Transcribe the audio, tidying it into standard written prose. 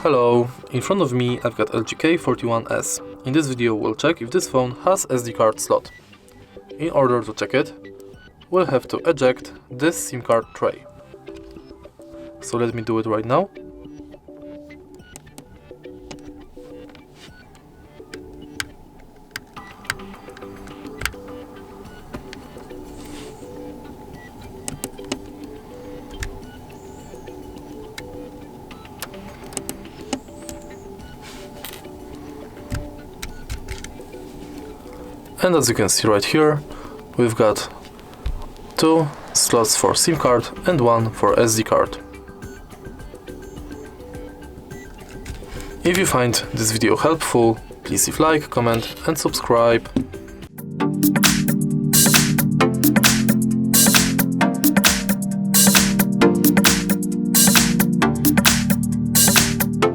Hello, in front of me I've got LG K41s. In this video we'll check if this phone has SD card slot. In order to check it, we'll have to eject this SIM card tray. So let me do it right now. And as you can see right here, we've got 2 slots for SIM card and 1 for SD card. If you find this video helpful, please leave like, comment and subscribe.